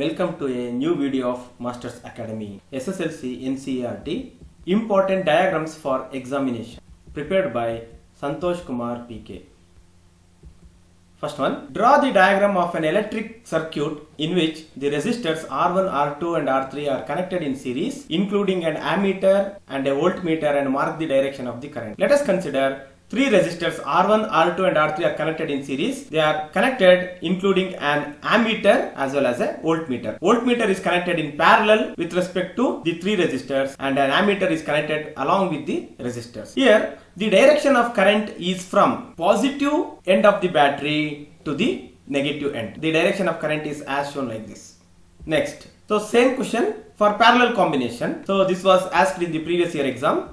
Welcome to a new video of Masters Academy SSLC NCERT Important Diagrams for Examination prepared by Santosh Kumar PK. First one, draw the diagram of an electric circuit in which the resistors R1, R2 and R3 are connected in series including an ammeter and a voltmeter and mark the direction of the current. Let us consider three resistors R1, R2 and R3 are connected in series. They are connected including an ammeter as well as a voltmeter. Voltmeter is connected in parallel with respect to the three resistors and an ammeter is connected along with the resistors. Here the direction of current is from positive end of the battery to the negative end. The direction of current is as shown like this. Next, so same question for parallel combination. So this was asked in the previous year exam.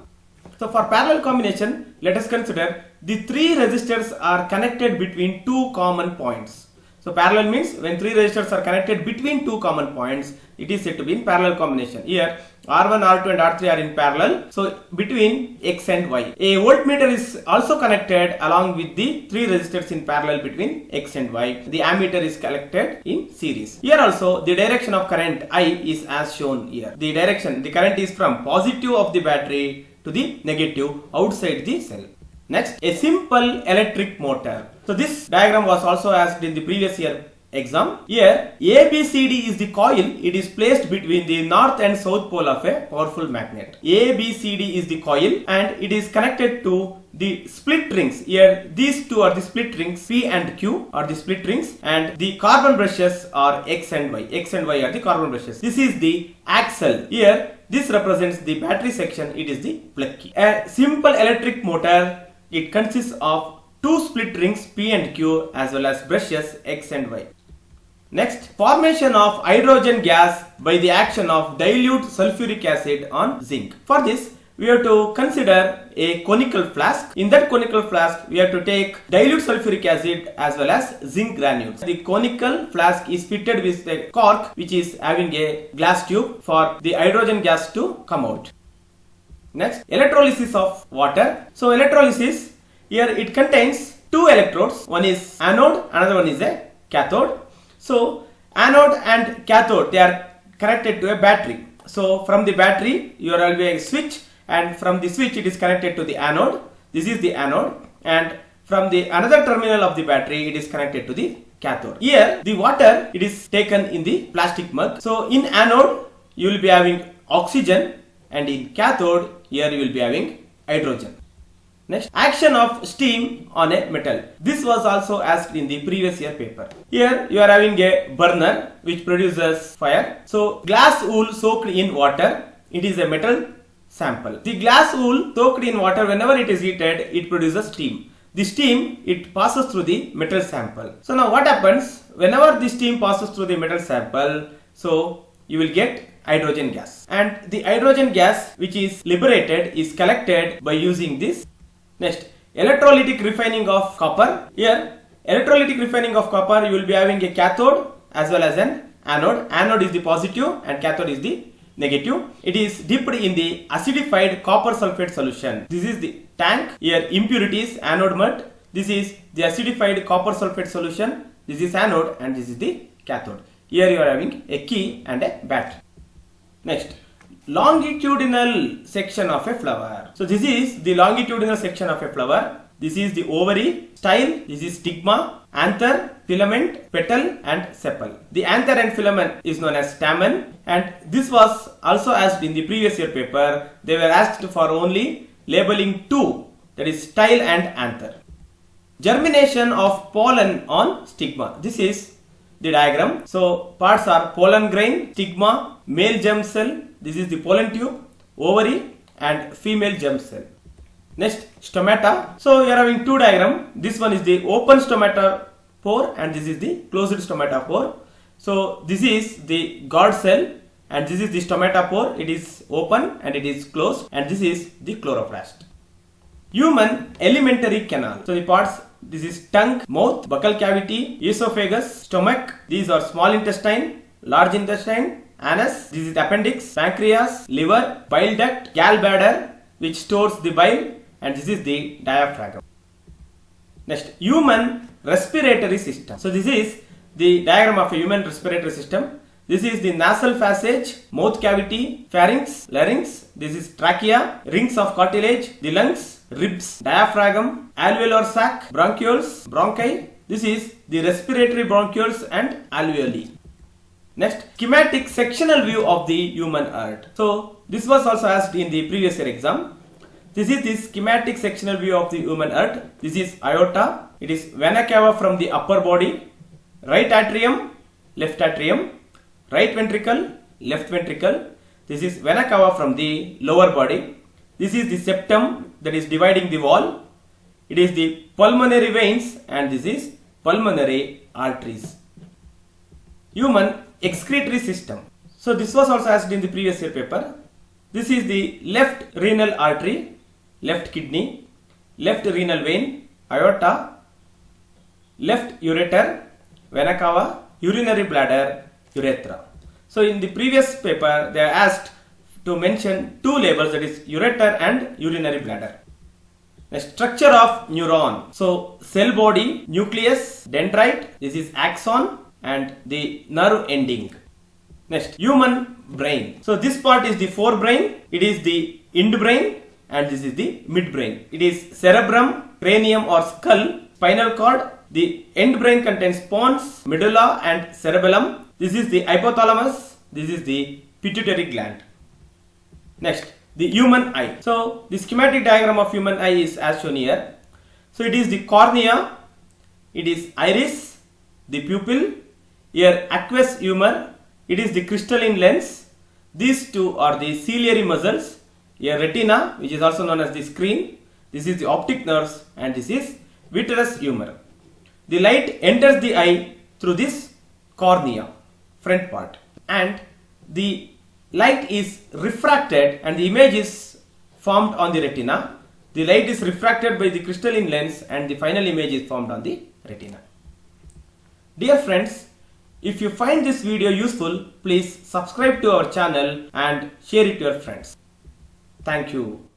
So for parallel combination, let us consider the three resistors are connected between two common points. So parallel means when three resistors are connected between two common points, it is said to be in parallel combination. Here R1, R2 and R3 are in parallel, so between X and Y. A voltmeter is also connected along with the three resistors in parallel between X and Y. The ammeter is connected in series. Here also the direction of current I is as shown here. The current is from positive of the battery to the negative outside the cell. Next, a simple electric motor. So this diagram was also asked in the previous year exam. Here ABCD is the coil. It is placed between the north and south pole of a powerful magnet. ABCD is the coil and it is connected to the split rings. Here these two are the split rings. P and Q are the split rings and the carbon brushes are X and Y. X and Y are the carbon brushes. This is the axle. Here this represents the battery section. It is the plug key. A simple electric motor, it consists of two split rings P and Q as well as brushes X and Y. Next, formation of hydrogen gas by the action of dilute sulfuric acid on zinc. For this, we have to consider a conical flask. In that conical flask, we have to take dilute sulfuric acid as well as zinc granules. The conical flask is fitted with a cork which is having a glass tube for the hydrogen gas to come out. Next, electrolysis of water. So electrolysis, here it contains two electrodes. One is anode, another one is a cathode. So anode and cathode, they are connected to a battery. So from the battery you are having a switch and from the switch it is connected to the anode. This is the anode and from the another terminal of the battery it is connected to the cathode. Here the water, it is taken in the plastic mug. So in anode you will be having oxygen and in cathode here you will be having hydrogen. Next, action of steam on a metal. This was also asked in the previous year paper. Here you are having a burner which produces fire. So glass wool soaked in water, it is a metal sample. The glass wool soaked in water, whenever it is heated, it produces steam. The steam, it passes through the metal sample. So now what happens? Whenever the steam passes through the metal sample, so you will get hydrogen gas. And the hydrogen gas which is liberated is collected by using this. Next, electrolytic refining of copper. Here, electrolytic refining of copper, you will be having a cathode as well as an anode. Anode is the positive and cathode is the negative. It is dipped in the acidified copper sulfate solution. This is the tank. Here, impurities, anode mud. This is the acidified copper sulfate solution. This is anode and this is the cathode. Here you are having a key and a battery. Next, longitudinal section of a flower. So this is the longitudinal section of a flower. This is the ovary, style, this is stigma, anther, filament, petal and sepal. The anther and filament is known as stamen and this was also asked in the previous year paper. They were asked for only labeling two, that is style and anther. Germination of pollen on stigma. This is the diagram. So parts are pollen grain, stigma, male germ cell. This is the pollen tube, ovary and female germ cell. Next, stomata. So you are having two diagrams. This one is the open stomata pore and this is the closed stomata pore. So this is the guard cell and this is the stomata pore. It is open and it is closed and this is the chloroplast. Human alimentary canal. So the parts, this is tongue, mouth, buccal cavity, esophagus, stomach. These are small intestine, large intestine, anus, this is the appendix, pancreas, liver, bile duct, gallbladder which stores the bile and this is the diaphragm. Next, human respiratory system. So this is the diagram of a human respiratory system. This is the nasal passage, mouth cavity, pharynx, larynx. This is trachea, rings of cartilage, the lungs, ribs, diaphragm, alveolar sac, bronchioles, bronchi. This is the respiratory bronchioles and alveoli. Next, schematic sectional view of the human heart. So this was also asked in the previous year exam. This is the schematic sectional view of the human heart. This is aorta. It is vena cava from the upper body, right atrium, left atrium, right ventricle, left ventricle. This is vena cava from the lower body. This is the septum that is dividing the wall. It is the pulmonary veins and this is pulmonary arteries. Human excretory system. So this was also asked in the previous year paper. This is the left renal artery, left kidney, left renal vein, aorta, left ureter, vena cava, urinary bladder, urethra. So in the previous paper they are asked to mention two labels, that is ureter and urinary bladder. The structure of neuron. So cell body, nucleus, dendrite, this is axon and the nerve ending. Next, human brain. So this part is the forebrain, it is the hindbrain and this is the midbrain. It is cerebrum, cranium or skull, spinal cord. The end brain contains pons, medulla and cerebellum. This is the hypothalamus. This is the pituitary gland. Next, the human eye. So the schematic diagram of human eye is as shown here. So it is the cornea, it is iris, the pupil, here aqueous humor, it is the crystalline lens. These two are the ciliary muscles. Here retina, which is also known as the screen. This is the optic nerves and this is vitreous humor. The light enters the eye through this cornea, front part, and the light is refracted and the image is formed on the retina. The light is refracted by the crystalline lens and the final image is formed on the retina. Dear friends, if you find this video useful, please subscribe to our channel and share it to your friends. Thank you.